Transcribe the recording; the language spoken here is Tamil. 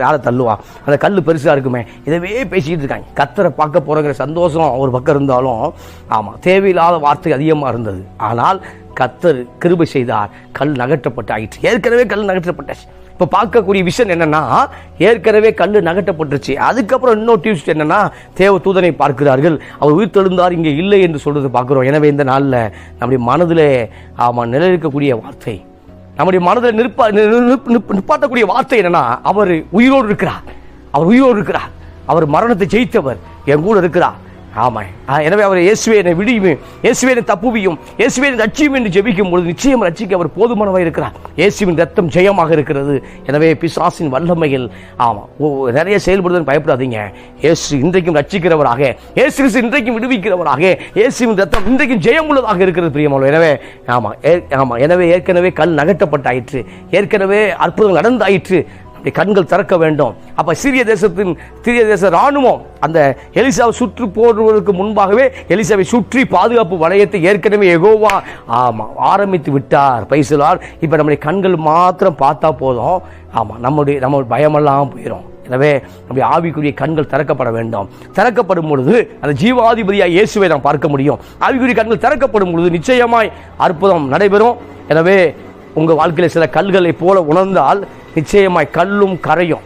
யாரை தள்ளுவா, அந்த கல் பெருசாக இருக்குமே, இதவே பேசிக்கிட்டு இருக்காங்க. கத்தரை பார்க்க போகிறங்கிற சந்தோஷம் ஒரு பக்கம் இருந்தாலும், ஆமாம், தேவையில்லாத வார்த்தை அதிகமாக இருந்தது. ஆனால் கத்தர் கிருபை செய்தார், கல் நகற்றப்பட்டு ஆயிற்று. ஏற்கனவே கல் நகற்றப்பட்டாச்சு. இப்போ பார்க்கக்கூடிய விஷயம் என்னன்னா, ஏற்கனவே கல் நகட்டப்பட்டுருச்சு. அதுக்கப்புறம் இன்னொரு டியூஸ்ட் என்னன்னா, தேவ தூதனை பார்க்கிறார்கள், அவர் உயிர் தெழுந்தார், இங்கே இல்லை என்று சொல்றது பார்க்கிறோம். எனவே இந்த நாளில் நம்முடைய மனதிலே நிலைநிற்கக்கூடிய வார்த்தை, நம்முடைய மனதில் நிப்பாட்டக்கூடிய வார்த்தை என்னன்னா, அவர் உயிரோடு இருக்கிறார், அவர் உயிரோடு இருக்கிறார், அவர் மரணத்தை ஜெயித்தவர், என் கூட இருக்கிறார். ஆமாம், எனவே அவர் இயேசுவே என்னை விடியும், இயேசுவே என்னை தப்புவியும், இயேசுவே என்னை ரட்சியும் என்று ஜெபிக்கும் பொழுது நிச்சயம் ரட்சிக்க அவர் போதுமானவர் இருக்கிறார். இயேசுவின் ரத்தம் ஜெயமாக இருக்கிறது. எனவே பிசாசின் வல்லமையில் நிறைய செயல்படுவதற்கு பயப்படாதீங்க. இயேசு இன்றைக்கும் ரட்சிக்கிறவராக, இயேசு கிறிஸ்து இன்றைக்கும் விடுவிக்கிறவராக, இயேசுவின் ரத்தம் இன்றைக்கும் ஜெயம் உள்ளதாக இருக்கிறது பிரியமானவர்களே. எனவே எனவே ஏற்கனவே கல் நகட்டப்பட்டாயிற்று, ஏற்கனவே அற்புதங்கள் நடந்தாயிற்று. கண்கள் திறக்க வேண்டும். அப்ப சிறிய தேச ராணுவம் அந்த எலிசாவை சுற்றி போடுவதற்கு முன்பாகவே எலிசாவை சுற்றி பாதுகாப்பு வளையத்தை ஏற்கனவே யெகோவா ஆரம்பித்து விட்டார். பைசலார். இப்ப நம்முடைய கண்கள் மாத்திரம் பார்த்தா போதும். நம்ம பயமெல்லாம் போயிடும். எனவே நம்முடைய ஆவிக்குரிய கண்கள் திறக்கப்பட வேண்டும். திறக்கப்படும் பொழுது அந்த ஜீவாதிபதியாய் இயேசுவை நாம் பார்க்க முடியும். ஆவிக்குரிய கண்கள் திறக்கப்படும் பொழுது நிச்சயமாய் அற்புதம் நடைபெறும். எனவே உங்க வாழ்க்கையில சில கல்களை போல உணர்ந்தால் நிச்சயமாய் கல்லும் கரையும்.